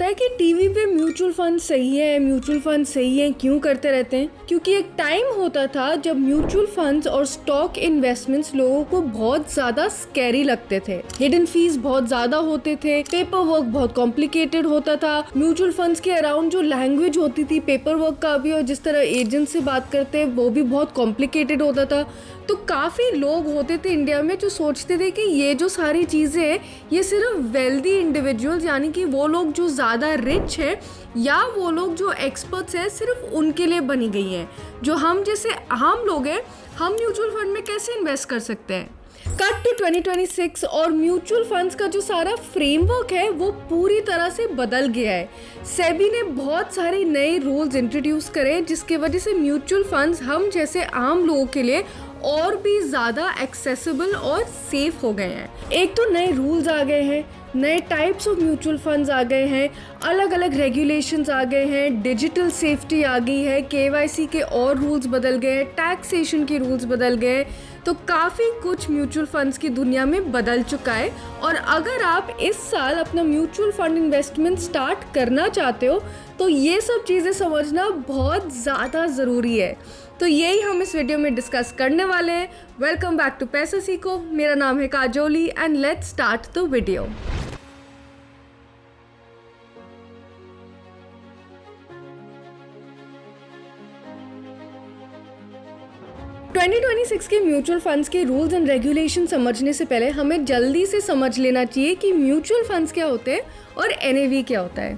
है कि टीवी पे म्यूचुअल फंड सही है, म्यूचुअल फंड सही है क्यों करते रहते हैं? क्योंकि एक टाइम होता था जब म्यूचुअल फंड्स और स्टॉक इन्वेस्टमेंट्स लोगों को बहुत ज़्यादा स्कैरी लगते थे। हिडन फीस बहुत ज़्यादा होते थे, पेपर वर्क बहुत कॉम्प्लिकेटेड होता था, म्यूचुअल फंड्स के अराउंड जो लैंग्वेज होती थी पेपर वर्क का भी और जिस तरह एजेंट से बात करते हैं वो भी बहुत कॉम्प्लिकेटेड होता था। तो काफ़ी लोग होते थे इंडिया में जो सोचते थे कि ये जो सारी चीज़ें हैं ये सिर्फ वेल्दी इंडिविजुअल्स यानी कि वो लोग जो ज़्यादा रिच है या वो लोग जो एक्सपर्ट्स हैं सिर्फ उनके लिए बनी गई हैं। जो हम जैसे आम लोग हैं हम म्यूचुअल फंड में कैसे इन्वेस्ट कर सकते हैं? कट टू 2026 और म्यूचुअल फंड्स का जो सारा फ्रेमवर्क है वो पूरी तरह से बदल गया है। सेबी ने बहुत सारे नए रूल्स इंट्रोड्यूस करे जिसकी वजह से म्यूचुअल फंड्स हम जैसे आम लोगों के लिए और भी ज़्यादा एक्सेसिबल और सेफ हो गए हैं। एक तो नए रूल्स आ गए हैं, नए टाइप्स ऑफ म्यूचुअल फंड्स आ गए हैं, अलग अलग रेगुलेशंस आ गए हैं, डिजिटल सेफ्टी आ गई है, केवाईसी के और रूल्स बदल गए हैं, टैक्सेशन के रूल्स बदल गए। तो काफ़ी कुछ म्यूचुअल फंड्स की दुनिया में बदल चुका है और अगर आप इस साल अपना म्यूचुअल फंड इन्वेस्टमेंट स्टार्ट करना चाहते हो तो ये सब चीज़ें समझना बहुत ज़्यादा ज़रूरी है। तो यही हम इस वीडियो में डिस्कस करने वाले हैं। वेलकम बैक टू पैसा सीखो। मेरा नाम है Kajoli and let's start the video. Twenty 2026 के म्यूचुअल फंड्स के रूल्स एंड रेगुलेशन समझने से पहले हमें जल्दी से समझ लेना चाहिए कि म्यूचुअल फंड्स क्या होते हैं और एनएवी क्या होता है।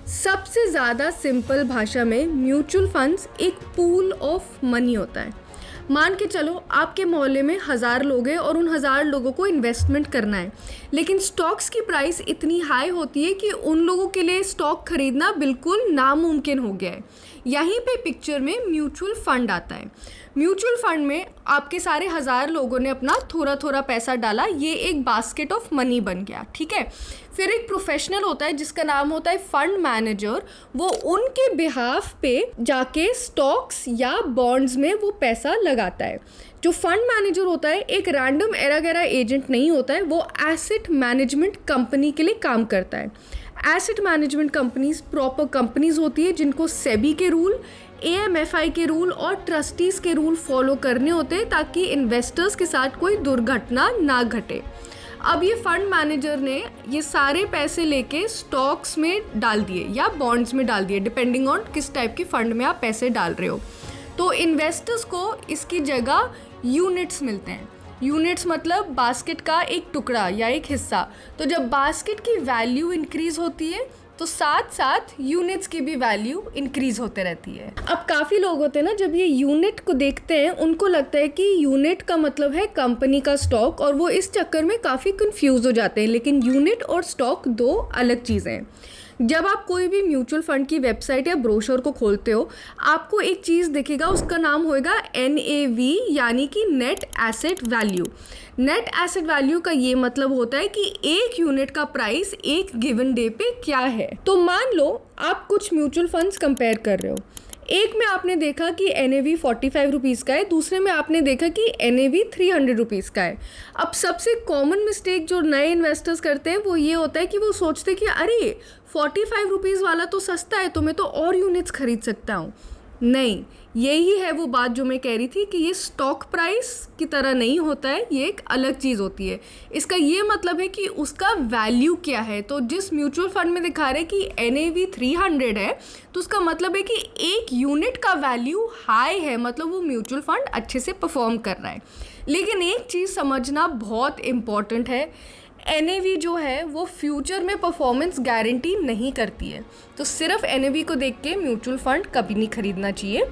सबसे ज़्यादा सिंपल भाषा में म्यूचुअल फंड्स एक पूल ऑफ मनी होता है। मान के चलो आपके मोहल्ले में 1000 लोग हैं और उन 1000 लोगों को इन्वेस्टमेंट करना है, लेकिन स्टॉक्स की प्राइस इतनी हाई होती है कि उन लोगों के लिए स्टॉक खरीदना बिल्कुल नामुमकिन हो गया है। यहीं पे पिक्चर में म्यूचुअल फंड आता है। म्यूचुअल फंड में आपके सारे 1000 लोगों ने अपना थोड़ा थोड़ा पैसा डाला, ये एक बास्केट ऑफ मनी बन गया, ठीक है। फिर एक प्रोफेशनल होता है जिसका नाम होता है फंड मैनेजर, वो उनके बिहाफ पे जाके स्टॉक्स या बॉन्ड्स में वो पैसा लगाता है। जो फंड मैनेजर होता है एक रैंडम एरा गैरा एजेंट नहीं होता है, वो एसेट मैनेजमेंट कंपनी के लिए काम करता है। Asset management companies proper companies होती है जिनको सेबी के रूल, AMFI के रूल और ट्रस्टीज़ के रूल फॉलो करने होते हैं ताकि इन्वेस्टर्स के साथ कोई दुर्घटना ना घटे। अब ये फंड मैनेजर ने ये सारे पैसे लेके स्टॉक्स में डाल दिए या बॉन्ड्स में डाल दिए, डिपेंडिंग ऑन किस टाइप के फंड में आप पैसे डाल रहे हो। तो इन्वेस्टर्स को इसकी जगह यूनिट्स मिलते हैं। यूनिट्स मतलब बास्केट का एक टुकड़ा या एक हिस्सा। तो जब बास्केट की वैल्यू इंक्रीज होती है तो साथ साथ यूनिट्स की भी वैल्यू इंक्रीज होते रहती है। अब काफ़ी लोग होते हैं ना जब ये यूनिट को देखते हैं उनको लगता है कि यूनिट का मतलब है कंपनी का स्टॉक और वो इस चक्कर में काफ़ी कंफ्यूज हो जाते हैं, लेकिन यूनिट और स्टॉक दो अलग चीज़ें हैं। जब आप कोई भी म्यूचुअल फंड की वेबसाइट या ब्रोशर को खोलते हो आपको एक चीज़ दिखेगा, उसका नाम होएगा NAV यानी कि net asset value. Net asset value का ये मतलब होता है कि एक यूनिट का प्राइस एक गिवन डे पे क्या है। तो मान लो आप कुछ म्यूचुअल फंड्स कंपेयर कर रहे हो, एक में आपने देखा कि NAV 45 रुपीज़ का है, दूसरे में आपने देखा कि NAV 300 रुपीज़ का है। अब सबसे कॉमन मिस्टेक जो नए इन्वेस्टर्स करते हैं वो ये होता है कि वो सोचते हैं कि अरे 45 रुपीज़ वाला तो सस्ता है तो मैं तो और यूनिट्स खरीद सकता हूँ। नहीं, यही है वो बात जो मैं कह रही थी कि ये स्टॉक प्राइस की तरह नहीं होता है, ये एक अलग चीज़ होती है। इसका ये मतलब है कि उसका वैल्यू क्या है। तो जिस म्यूचुअल फंड में दिखा रहे कि NAV 300 है तो उसका मतलब है कि एक यूनिट का वैल्यू हाई है, मतलब वो म्यूचुअल फंड अच्छे से परफॉर्म कर रहा है। लेकिन एक चीज़ समझना बहुत इम्पॉर्टेंट है, NAV जो है वो फ्यूचर में परफॉर्मेंस गारंटी नहीं करती है। तो सिर्फ NAV को देख के म्यूचुअल फंड कभी नहीं खरीदना चाहिए।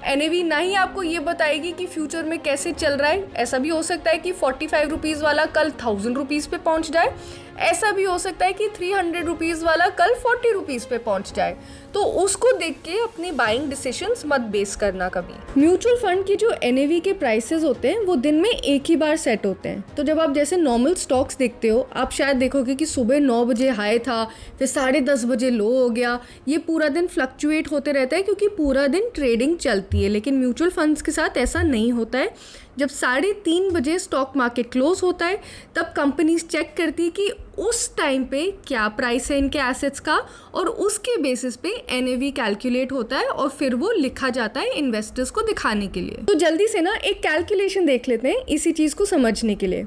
NAV ना ही आपको ये बताएगी कि फ्यूचर में कैसे चल रहा है। ऐसा भी हो सकता है कि 45 रुपीज़ वाला कल 1000 रुपीज़ पे पहुंच जाए, ऐसा भी हो सकता है कि 300 रुपीज़ वाला कल 40 रुपीज़ पे पहुंच जाए। तो उसको देख के अपनी बाइंग डिसीजंस मत बेस करना कभी। म्यूचुअल फंड की जो NAV के प्राइसेस होते हैं वो दिन में एक ही बार सेट होते हैं। तो जब आप जैसे नॉर्मल स्टॉक्स देखते हो आप शायद देखोगे कि सुबह 9 बजे हाई था, फिर 10:30 बजे लो हो गया। ये पूरा दिन फ्लक्चुएट होते रहता है क्योंकि पूरा दिन ट्रेडिंग चलती है। लेकिन म्यूचुअल फंड्स के साथ ऐसा नहीं होता है। जब 3:30 बजे स्टॉक मार्केट क्लोज होता है तब कंपनीज चेक करती है कि उस टाइम पे क्या प्राइस है इनके एसेट्स का, और उसके बेसिस पे NAV कैलकुलेट होता है और फिर वो लिखा जाता है इन्वेस्टर्स को दिखाने के लिए। तो जल्दी से ना एक कैलकुलेशन देख लेते हैं इसी चीज़ को समझने के लिए।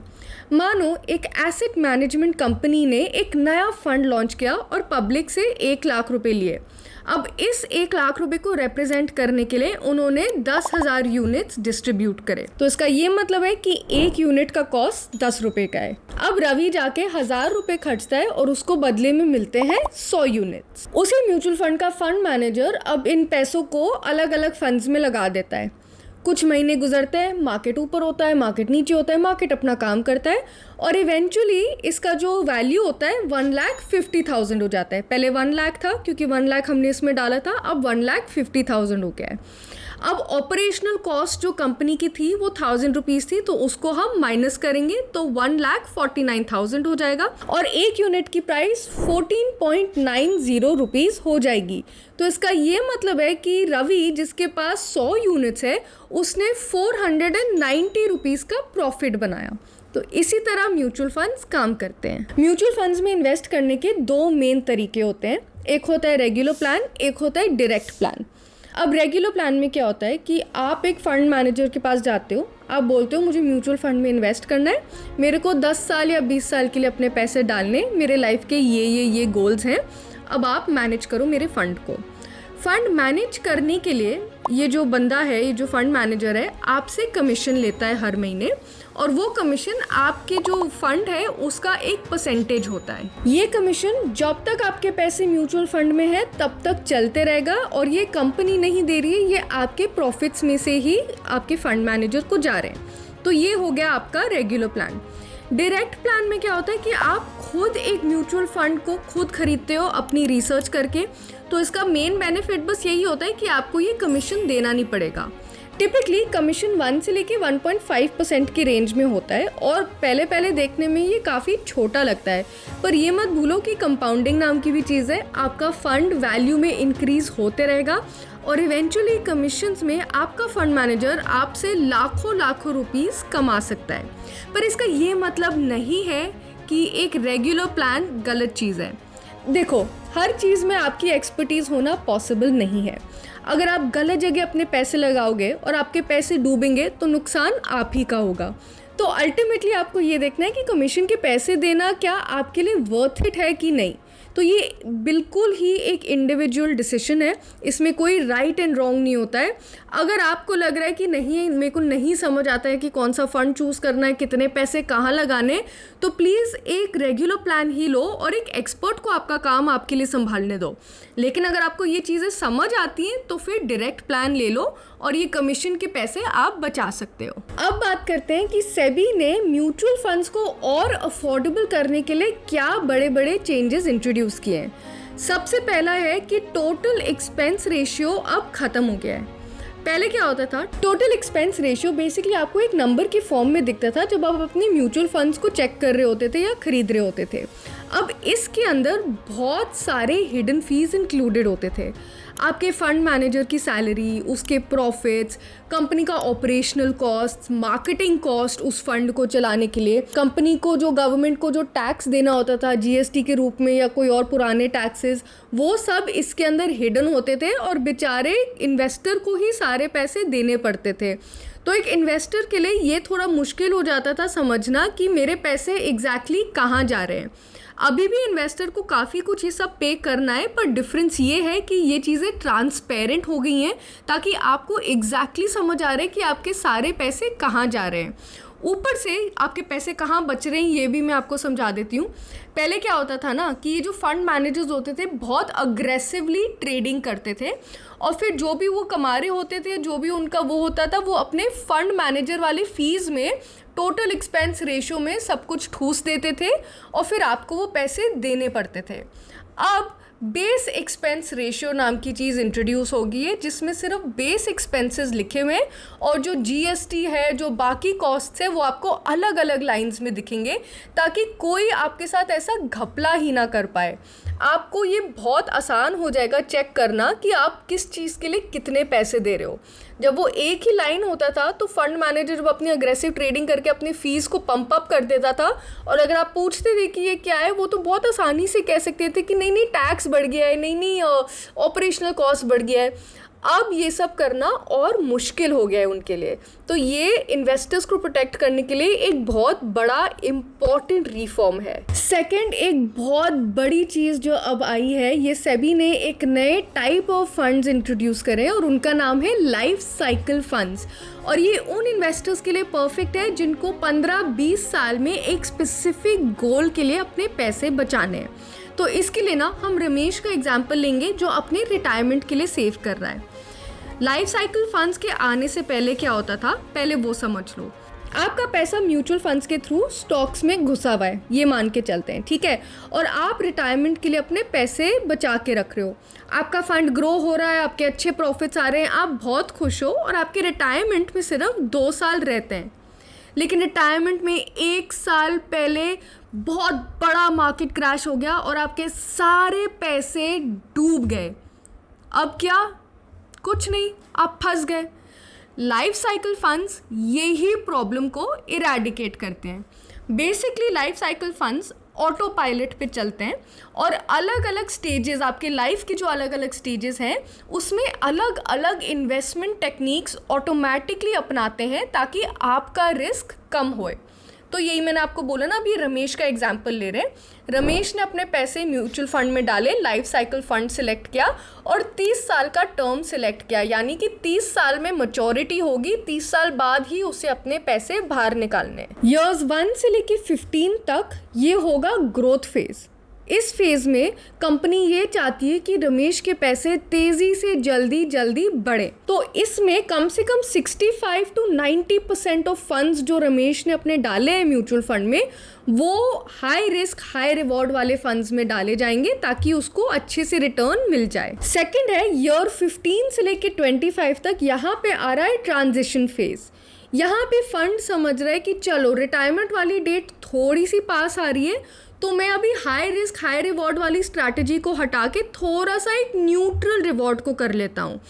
मानो एक एसेट मैनेजमेंट कंपनी ने एक नया फंड लॉन्च किया और पब्लिक से 1 लाख रुपए लिए। अब इस 1 लाख रुपए को रिप्रेजेंट करने के लिए उन्होंने 10,000 यूनिट्स डिस्ट्रीब्यूट करे। तो इसका ये मतलब है कि एक यूनिट का कॉस्ट 10 रुपए का है। अब रवि जाके 1,000 रुपए खर्चता है और उसको बदले में मिलते हैं 100 यूनिट्स। उसी म्यूचुअल फंड का फंड मैनेजर अब इन पैसों को अलग अलग फंड्स में लगा देता है। कुछ महीने गुजरते हैं, मार्केट ऊपर होता है, मार्केट नीचे होता है, मार्केट अपना काम करता है और इवेंचुअली इसका जो वैल्यू होता है 1,50,000 हो जाता है। पहले 1 लाख था क्योंकि 1 लाख हमने इसमें डाला था, अब 1,50,000 हो गया है। अब ऑपरेशनल कॉस्ट जो कंपनी की थी वो 1,000 रुपीज़ थी, तो उसको हम माइनस करेंगे तो 1,49,000 हो जाएगा और एक यूनिट की प्राइस 14.90 रुपीज़ हो जाएगी। तो इसका ये मतलब है कि रवि जिसके पास 100 यूनिट्स है उसने 490 रुपीज़ का प्रॉफिट बनाया। तो इसी तरह म्यूचुअल फंड्स काम करते हैं। म्यूचुअल फंड्स में इन्वेस्ट करने के 2 मेन तरीके होते हैं, एक होता है रेगुलर प्लान, एक होता है डायरेक्ट प्लान। अब रेगुलर प्लान में क्या होता है कि आप एक फ़ंड मैनेजर के पास जाते हो, आप बोलते हो मुझे म्यूचुअल फंड में इन्वेस्ट करना है, मेरे को 10 साल या 20 साल के लिए अपने पैसे डालने, मेरे लाइफ के ये गोल्स हैं, अब आप मैनेज करो मेरे फ़ंड को। फ़ंड मैनेज करने के लिए ये जो बंदा है, ये जो फंड मैनेजर है, आपसे कमीशन लेता है हर महीने और वो कमीशन आपके जो फंड है उसका एक परसेंटेज होता है। ये कमीशन जब तक आपके पैसे म्यूचुअल फंड में है तब तक चलते रहेगा और ये कंपनी नहीं दे रही है, ये आपके प्रॉफिट्स में से ही आपके फंड मैनेजर को जा रहे हैं। तो ये हो गया आपका रेगुलर प्लान। डायरेक्ट प्लान में क्या होता है कि आप खुद एक म्यूचुअल फंड को खुद खरीदते हो अपनी रिसर्च करके। तो इसका मेन बेनिफिट बस यही होता है कि आपको ये कमीशन देना नहीं पड़ेगा। टिपिकली कमीशन 1 से लेके 1.5% की रेंज में होता है और पहले देखने में ये काफ़ी छोटा लगता है, पर ये मत भूलो कि कंपाउंडिंग नाम की भी चीज़ है। आपका फंड वैल्यू में इंक्रीज होते रहेगा और इवेंचुअली कमीशंस में आपका फंड मैनेजर आपसे लाखों रुपीस कमा सकता है। पर इसका ये मतलब नहीं है कि एक रेगुलर प्लान गलत चीज़ है। देखो, हर चीज़ में आपकी एक्सपर्टीज़ होना पॉसिबल नहीं है। अगर आप गलत जगह अपने पैसे लगाओगे और आपके पैसे डूबेंगे तो नुकसान आप ही का होगा। तो अल्टीमेटली आपको ये देखना है कि कमीशन के पैसे देना क्या आपके लिए वर्थ इट है कि नहीं। तो ये बिल्कुल ही एक इंडिविजुअल डिसीजन है, इसमें कोई राइट एंड रॉन्ग नहीं होता है। अगर आपको लग रहा है कि नहीं, मेरे को नहीं समझ आता है कि कौन सा फ़ंड चूज़ करना है, कितने पैसे कहाँ लगाने, तो प्लीज़ एक रेगुलर प्लान ही लो और एक एक्सपर्ट को आपका काम आपके लिए संभालने दो। लेकिन अगर आपको ये चीज़ें समझ आती हैं तो फिर डायरेक्ट प्लान ले लो और ये कमीशन के पैसे आप बचा सकते हो। अब बात करते हैं कि सेबी ने म्यूचुअल फंड्स को और अफोर्डेबल करने के लिए क्या बड़े बड़े चेंजेस इंट्रोड्यूस किए हैं। सबसे पहला है कि टोटल एक्सपेंस रेशियो अब खत्म हो गया है। पहले क्या होता था, टोटल एक्सपेंस रेशियो बेसिकली आपको एक नंबर के फॉर्म में दिखता था जब आप अपनी म्यूचुअल फंड्स को चेक कर रहे होते थे या खरीद रहे होते थे। अब इसके अंदर बहुत सारे हिडन फीस इंक्लूडेड होते थे। आपके फंड मैनेजर की सैलरी, उसके प्रॉफिट्स, कंपनी का ऑपरेशनल कॉस्ट, मार्केटिंग कॉस्ट उस फंड को चलाने के लिए, कंपनी को जो गवर्नमेंट को जो टैक्स देना होता था GST के रूप में या कोई और पुराने टैक्सेस, वो सब इसके अंदर हिडन होते थे और बेचारे इन्वेस्टर को ही सारे पैसे देने पड़ते थे। तो एक इन्वेस्टर के लिए ये थोड़ा मुश्किल हो जाता था समझना कि मेरे पैसे एग्जैक्टली कहाँ जा रहे हैं। अभी भी इन्वेस्टर को काफ़ी कुछ ये सब पे करना है, पर डिफरेंस ये है कि ये चीज़ें ट्रांसपेरेंट हो गई हैं ताकि आपको एग्जैक्टली समझ आ रहा है कि आपके सारे पैसे कहाँ जा रहे हैं। ऊपर से आपके पैसे कहाँ बच रहे हैं ये भी मैं आपको समझा देती हूँ। पहले क्या होता था ना कि ये जो फंड मैनेजर्स होते थे बहुत अग्रेसिवली ट्रेडिंग करते थे और फिर जो भी वो कमा रहे होते थे, जो भी उनका वो होता था, वो अपने फंड मैनेजर वाले फीस में टोटल एक्सपेंस रेशियो में सब कुछ ठूस देते थे और फिर आपको वो पैसे देने पड़ते थे। अब बेस एक्सपेंस रेशियो नाम की चीज़ इंट्रोड्यूस हो गई है जिसमें सिर्फ बेस एक्सपेंसेस लिखे हुए हैं और जो GST है, जो बाकी कॉस्ट्स है, वो आपको अलग अलग लाइंस में दिखेंगे ताकि कोई आपके साथ ऐसा घपला ही ना कर पाए। आपको ये बहुत आसान हो जाएगा चेक करना कि आप किस चीज़ के लिए कितने पैसे दे रहे हो। जब वो एक ही लाइन होता था तो फंड मैनेजर जब अपनी अग्रेसिव ट्रेडिंग करके अपनी फ़ीस को पंप अप कर देता था, और अगर आप पूछते थे कि ये क्या है, वो तो बहुत आसानी से कह सकते थे कि नहीं टैक्स बढ़ गया है, नहीं ऑपरेशनल कॉस्ट बढ़ गया है। अब ये सब करना और मुश्किल हो गया है उनके लिए। तो ये इन्वेस्टर्स को प्रोटेक्ट करने के लिए एक बहुत बड़ा इम्पॉर्टेंट रिफॉर्म है। सेकंड, एक बहुत बड़ी चीज़ जो अब आई है, ये सेबी ने एक नए टाइप ऑफ फंड्स इंट्रोड्यूस करे और उनका नाम है लाइफ साइकिल फंड्स। और ये उन इन्वेस्टर्स के लिए परफेक्ट है जिनको 15-20 साल में एक स्पेसिफिक गोल के लिए अपने पैसे बचाने हैं। तो इसके लिए ना हम रमेश का एग्जाम्पल लेंगे जो अपने रिटायरमेंट के लिए सेव कर रहा है। लाइफ साइकिल फंड्स के आने से पहले क्या होता था, पहले वो समझ लो। आपका पैसा म्यूचुअल फंड्स के थ्रू स्टॉक्स में घुसा हुआ है, ये मान के चलते हैं, ठीक है, और आप रिटायरमेंट के लिए अपने पैसे बचा के रख रहे हो। आपका फंड ग्रो हो रहा है, आपके अच्छे प्रॉफिट्स आ रहे हैं, आप बहुत खुश हो, और आपके रिटायरमेंट में सिर्फ 2 साल रहते हैं। लेकिन रिटायरमेंट में 1 साल पहले बहुत बड़ा मार्केट क्रैश हो गया और आपके सारे पैसे डूब गए। अब क्या? कुछ नहीं, आप फंस गए। लाइफ साइकिल फंड्स यही प्रॉब्लम को इरेडिकेट करते हैं। Basically life cycle funds auto pilot पे चलते हैं और अलग अलग स्टेजेस, आपके लाइफ के जो अलग अलग स्टेजेस हैं उसमें अलग अलग इन्वेस्टमेंट टेक्निक्स ऑटोमेटिकली अपनाते हैं ताकि आपका रिस्क कम होए। तो यही मैंने आपको बोला ना, अभी रमेश का एग्जाम्पल ले रहे हैं। रमेश ने अपने पैसे म्यूचुअल फंड में डाले, लाइफ साइकिल फंड सिलेक्ट किया और 30 साल का टर्म सिलेक्ट किया, यानी कि 30 साल में मैच्योरिटी होगी, 30 साल बाद ही उसे अपने पैसे बाहर निकालने। ईयर्स 1 से लेके 15 तक ये होगा ग्रोथ फेज। इस फेज़ में कंपनी ये चाहती है कि रमेश के पैसे तेज़ी से जल्दी बढ़े। तो इसमें कम से कम 65 to 90% ऑफ फंड्स जो रमेश ने अपने डाले हैं म्यूचुअल फंड में, वो हाई रिस्क हाई रिवॉर्ड वाले फंड्स में डाले जाएंगे ताकि उसको अच्छे से रिटर्न मिल जाए। सेकंड है ईयर 15 से लेके 25 तक, यहाँ पे आ रहा है ट्रांजिशन फेज़। यहाँ पे फंड समझ रहा है कि चलो रिटायरमेंट वाली डेट थोड़ी सी पास आ रही है, तो मैं अभी हाई रिस्क हाई रिवॉर्ड वाली स्ट्रैटेजी को हटा के थोड़ा सा एक न्यूट्रल रिवॉर्ड को कर लेता हूँ।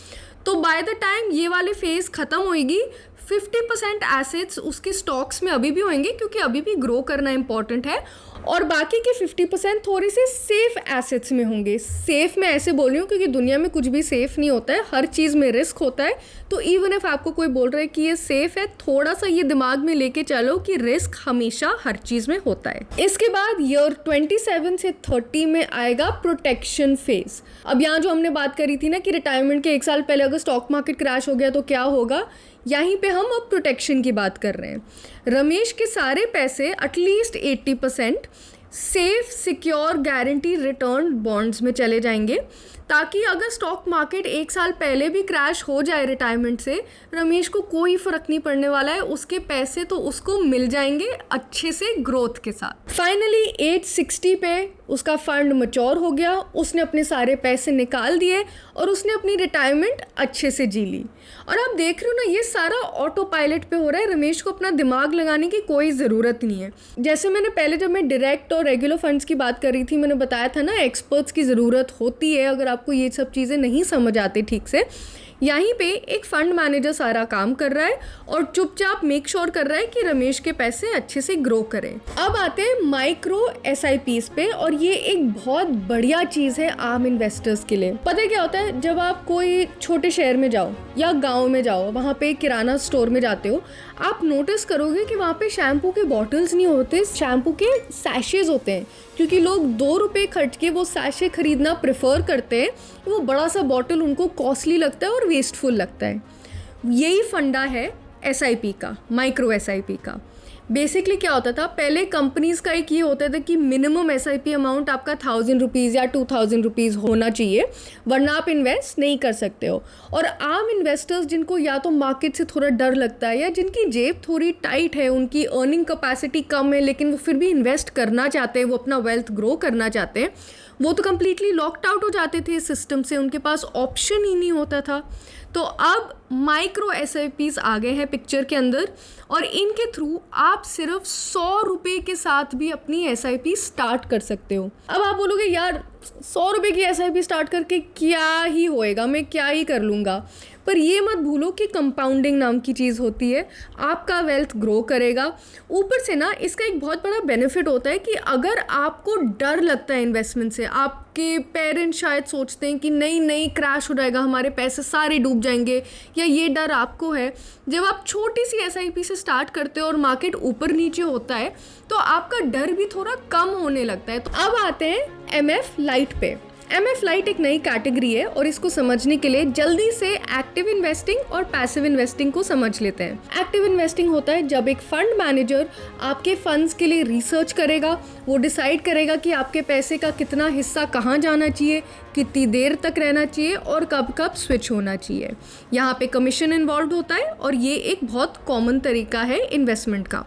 तो बाय द टाइम ये वाले फेज़ ख़त्म होएगी, 50% एसेट्स उसके स्टॉक्स में अभी भी होंगे क्योंकि अभी भी ग्रो करना इंपॉर्टेंट है, और बाकी के 50% थोड़े से सेफ एसेट्स में होंगे। सेफ मैं ऐसे बोल रही हूँ क्योंकि दुनिया में कुछ भी सेफ नहीं होता है, हर चीज़ में रिस्क होता है। तो इवन इफ आपको कोई बोल रहा है कि ये सेफ है, थोड़ा सा ये दिमाग में लेके चलो कि रिस्क हमेशा हर चीज़ में होता है। इसके बाद ईयर 27 से 30 में आएगा प्रोटेक्शन फेज। अब यहाँ जो हमने बात करी थी ना कि रिटायरमेंट के 1 साल पहले अगर स्टॉक मार्केट क्रैश हो गया तो क्या होगा, यहीं पे हम अब प्रोटेक्शन की बात कर रहे हैं। रमेश के सारे पैसे at least 80% safe secure guarantee return bonds में चले जाएंगे, ताकि अगर स्टॉक मार्केट 1 साल पहले भी क्रैश हो जाए रिटायरमेंट से, रमेश को कोई फ़र्क नहीं पड़ने वाला है, उसके पैसे तो उसको मिल जाएंगे अच्छे से ग्रोथ के साथ। फाइनली एज 60 पे उसका फंड मैच्योर हो गया, उसने अपने सारे पैसे निकाल दिए और उसने अपनी रिटायरमेंट अच्छे से जी ली। और आप देख रहे हो ना, ये सारा ऑटो पायलट पे हो रहा है, रमेश को अपना दिमाग लगाने की कोई ज़रूरत नहीं है। जैसे मैंने पहले जब मैं डायरेक्ट और रेगुलर फंड्स की बात कर रही थी, मैंने बताया था ना एक्सपर्ट्स की ज़रूरत होती है अगर आपको ये सब चीज़ें नहीं समझ आती ठीक से। यहीं पे एक फंड मैनेजर सारा काम कर रहा है और चुपचाप मेक श्योर कर रहा है कि रमेश के पैसे अच्छे से ग्रो करें। अब आते हैं माइक्रो SIPs पे, और ये एक बहुत बढ़िया चीज़ है आम इन्वेस्टर्स के लिए। पता है क्या होता है, जब आप कोई छोटे शहर में जाओ या गांव में जाओ, वहाँ पे किराना स्टोर में जाते हो, आप नोटिस करोगे कि वहाँ पे शैम्पू के बॉटल्स नहीं होते, शैम्पू के सैशेज होते हैं, क्योंकि लोग 2 रुपये खर्च के वो सैशे खरीदना प्रेफर करते हैं। वो बड़ा सा बॉटल उनको कॉस्टली लगता है और वेस्टफुल लगता है। यही फंडा है SIP का, माइक्रो SIP का। बेसिकली क्या होता था, पहले कंपनीज का एक ये होता था कि मिनिमम SIP अमाउंट आपका 1000 रुपीज़ या 2000 रुपीज़ होना चाहिए, वरना आप इन्वेस्ट नहीं कर सकते हो। और आम इन्वेस्टर्स जिनको या तो मार्केट से थोड़ा डर लगता है या जिनकी जेब थोड़ी टाइट है, उनकी अर्निंग कैपेसिटी कम है, लेकिन वो फिर भी इन्वेस्ट करना चाहते हैं, वो अपना वेल्थ ग्रो करना चाहते हैं, वो तो कम्प्लीटली लॉकड आउट हो जाते थे इस सिस्टम से, उनके पास ऑप्शन ही नहीं होता था। तो अब माइक्रो SIPs आ गए हैं पिक्चर के अंदर, और इनके थ्रू आप सिर्फ 100 रुपये के साथ भी अपनी SIP स्टार्ट कर सकते हो। अब आप बोलोगे यार 100 रुपये की SIP स्टार्ट करके क्या ही होएगा, मैं क्या ही कर लूँगा। पर ये मत भूलो कि कंपाउंडिंग नाम की चीज़ होती है, आपका वेल्थ ग्रो करेगा। ऊपर से ना इसका एक बहुत बड़ा बेनिफिट होता है कि अगर आपको डर लगता है इन्वेस्टमेंट से, आपके पेरेंट्स शायद सोचते हैं कि नहीं नहीं क्रैश हो जाएगा, हमारे पैसे सारे डूब जाएंगे, या ये डर आपको है, जब आप छोटी सी SIP से स्टार्ट करते हो और मार्केट ऊपर नीचे होता है तो आपका डर भी थोड़ा कम होने लगता है। तो अब आते हैं MF लाइट पे। MF लाइट एक नई कैटेगरी है और इसको समझने के लिए जल्दी से एक्टिव इन्वेस्टिंग और पैसिव इन्वेस्टिंग को समझ लेते हैं। एक्टिव इन्वेस्टिंग होता है जब एक फंड मैनेजर आपके फंड्स के लिए रिसर्च करेगा, वो डिसाइड करेगा कि आपके पैसे का कितना हिस्सा कहाँ जाना चाहिए, कितनी देर तक रहना चाहिए और कब कब स्विच होना चाहिए। यहाँ पे कमीशन इन्वॉल्व होता है और ये एक बहुत कॉमन तरीका है इन्वेस्टमेंट का।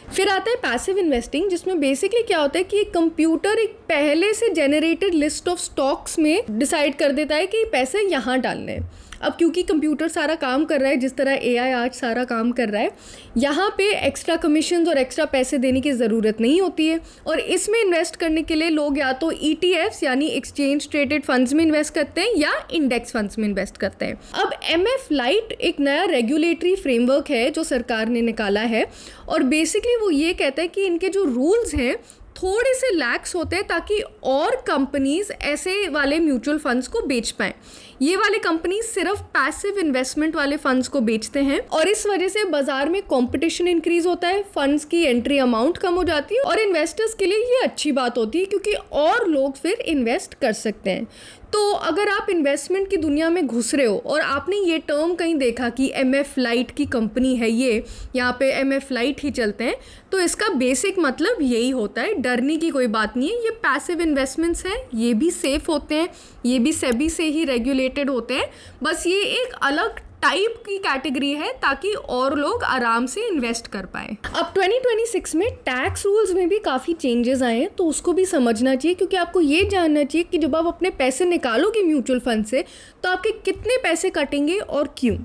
फिर आता है पैसिव इन्वेस्टिंग, जिसमें बेसिकली क्या होता है कि एक कंप्यूटर एक पहले से जेनरेटेड लिस्ट ऑफ स्टॉक्स में डिसाइड कर देता है कि पैसे यहाँ डालने हैं। अब क्योंकि कंप्यूटर सारा काम कर रहा है, जिस तरह AI आज सारा काम कर रहा है, यहाँ पे एक्स्ट्रा कमीशन और एक्स्ट्रा पैसे देने की ज़रूरत नहीं होती है। और इसमें इन्वेस्ट करने के लिए लोग या तो ETFs यानी एक्सचेंज ट्रेडेड फंड्स में इन्वेस्ट करते हैं या इंडेक्स फंड्स में इन्वेस्ट करते हैं। अब MF लाइट एक नया रेगुलेटरी फ्रेमवर्क है जो सरकार ने निकाला है और बेसिकली वो ये कहता है कि इनके जो रूल्स हैं थोड़े से लैक्स होते हैं ताकि और कंपनीज ऐसे वाले म्यूचुअल फंड्स को बेच पाएँ। ये वाले कंपनी सिर्फ पैसिव इन्वेस्टमेंट वाले फंड्स को बेचते हैं और इस वजह से बाजार में कंपटीशन इंक्रीज होता है, फंड्स की एंट्री अमाउंट कम हो जाती है और इन्वेस्टर्स के लिए ये अच्छी बात होती है क्योंकि और लोग फिर इन्वेस्ट कर सकते हैं। तो अगर आप इन्वेस्टमेंट की दुनिया में घुस रहे हो और आपने ये टर्म कहीं देखा कि MF लाइट की कंपनी है ये, यहाँ पे MF लाइट ही चलते हैं, तो इसका बेसिक मतलब यही होता है, डरने की कोई बात नहीं है। ये पैसिव इन्वेस्टमेंट्स हैं, ये भी सेफ होते हैं, ये भी सेबी से ही रेगुलेटेड होते हैं, बस ये एक अलग टाइप की कैटेगरी है ताकि और लोग आराम से इन्वेस्ट कर पाए। अब 2026 में टैक्स रूल्स में भी काफ़ी चेंजेस आए हैं तो उसको भी समझना चाहिए, क्योंकि आपको ये जानना चाहिए कि जब आप अपने पैसे निकालोगे म्यूचुअल फंड से तो आपके कितने पैसे कटेंगे और क्यों।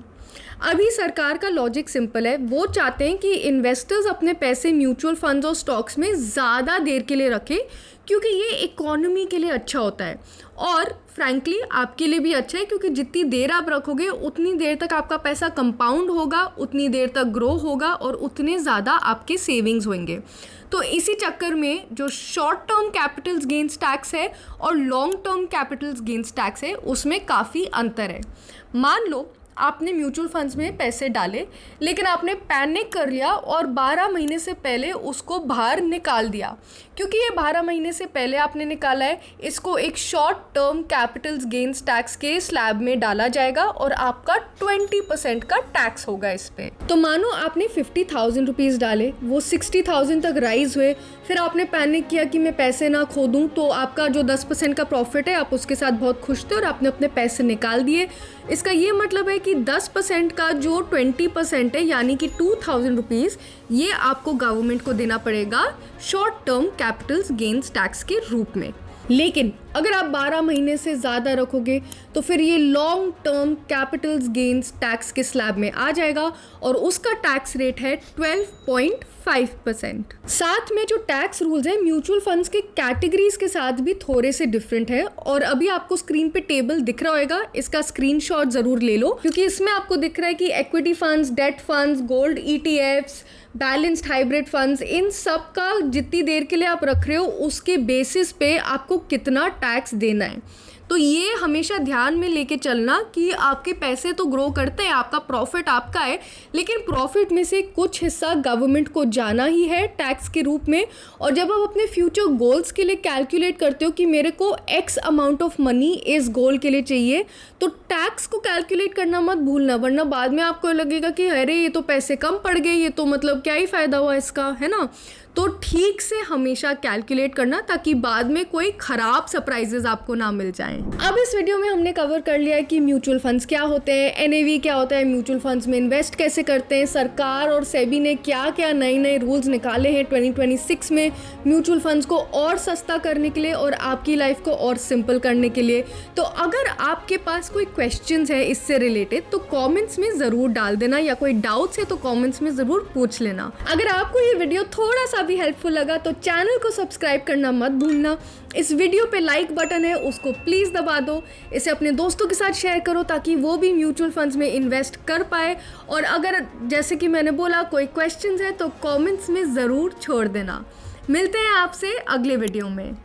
अभी सरकार का लॉजिक सिंपल है, वो चाहते हैं कि इन्वेस्टर्स अपने पैसे म्यूचुअल फंड्स और स्टॉक्स में ज़्यादा देर के लिए रखें क्योंकि ये इकोनॉमी के लिए अच्छा होता है और फ्रैंकली आपके लिए भी अच्छा है, क्योंकि जितनी देर आप रखोगे उतनी देर तक आपका पैसा कंपाउंड होगा, उतनी देर तक ग्रो होगा और उतने ज़्यादा आपके सेविंग्स होंगे। तो इसी चक्कर में जो short term Capitals gains tax है और long term Capitals gains tax है उसमें काफ़ी अंतर है। मान लो आपने म्यूचुअल फंड्स में पैसे डाले लेकिन आपने पैनिक कर लिया और 12 महीने से पहले उसको बाहर निकाल दिया। क्योंकि ये 12 महीने से पहले आपने निकाला है, इसको एक short term Capitals gains tax के स्लैब में डाला जाएगा और आपका 20% का टैक्स होगा इस पे। तो मानो आपने 50,000 रुपीज़ डाले, वो 60,000 तक राइज हुए, फिर आपने पैनिक किया कि मैं पैसे ना खो दूँ, तो आपका जो 10% का प्रॉफिट है आप उसके साथ बहुत खुश थे और आपने अपने पैसे निकाल दिए। इसका ये मतलब है कि 10% का जो 20% है यानी कि 2,000 रुपीज़ ये आपको गवर्नमेंट को देना पड़ेगा short term Capitals gains tax के रूप में। लेकिन अगर आप 12 महीने से ज़्यादा रखोगे तो फिर ये long term Capitals gains tax के स्लैब में आ जाएगा और उसका टैक्स रेट है 12.5%। साथ में जो टैक्स रूल्स है म्यूचुअल फंड्स के कैटेगरीज के साथ भी थोड़े से डिफरेंट है और अभी आपको स्क्रीन पे टेबल दिख रहा होगा, इसका स्क्रीनशॉट ज़रूर ले लो क्योंकि इसमें आपको दिख रहा है कि equity funds, debt funds, gold ETFs, balanced hybrid funds, इन सब का जितनी देर के लिए आप रख रहे हो उसके बेसिस पे आपको कितना टैक्स देना है। तो ये हमेशा ध्यान में लेके चलना कि आपके पैसे तो ग्रो करते हैं, आपका प्रॉफिट आपका है, लेकिन प्रॉफिट में से कुछ हिस्सा गवर्नमेंट को जाना ही है टैक्स के रूप में। और जब आप अपने फ्यूचर गोल्स के लिए कैलकुलेट करते हो कि मेरे को X अमाउंट ऑफ मनी इस गोल के लिए चाहिए, तो टैक्स को कैलकुलेट करना मत भूलना, वरना बाद में आपको लगेगा कि अरे ये तो पैसे कम पड़ गए, ये तो मतलब क्या ही फ़ायदा हुआ इसका, है ना। तो ठीक से हमेशा कैलकुलेट करना ताकि बाद में कोई ख़राब सरप्राइजेस आपको ना मिल जाएं। अब इस वीडियो में हमने कवर कर लिया है कि म्यूचुअल फंड्स क्या होते हैं, NAV क्या होता है, म्यूचुअल फंड्स में इन्वेस्ट कैसे करते हैं, सरकार और सेबी ने क्या क्या नए नए रूल्स निकाले हैं 2026 में म्यूचुअल फंड्स को और सस्ता करने के लिए और आपकी लाइफ को और सिंपल करने के लिए। तो अगर आपके पास कोई क्वेश्चंस है इससे रिलेटेड तो कमेंट्स में ज़रूर डाल देना, या कोई डाउट्स है तो कमेंट्स में ज़रूर पूछ लेना। अगर आपको ये वीडियो थोड़ा सा भी हेल्पफुल लगा तो चैनल को सब्सक्राइब करना मत भूलना। इस वीडियो पे लाइक बटन है, उसको प्लीज़ दबा दो। इसे अपने दोस्तों के साथ शेयर करो ताकि वो भी म्यूचुअल फंड्स में इन्वेस्ट कर पाए। और अगर जैसे कि मैंने बोला कोई क्वेश्चंस है तो कमेंट्स में ज़रूर छोड़ देना। मिलते हैं आपसे अगले वीडियो में।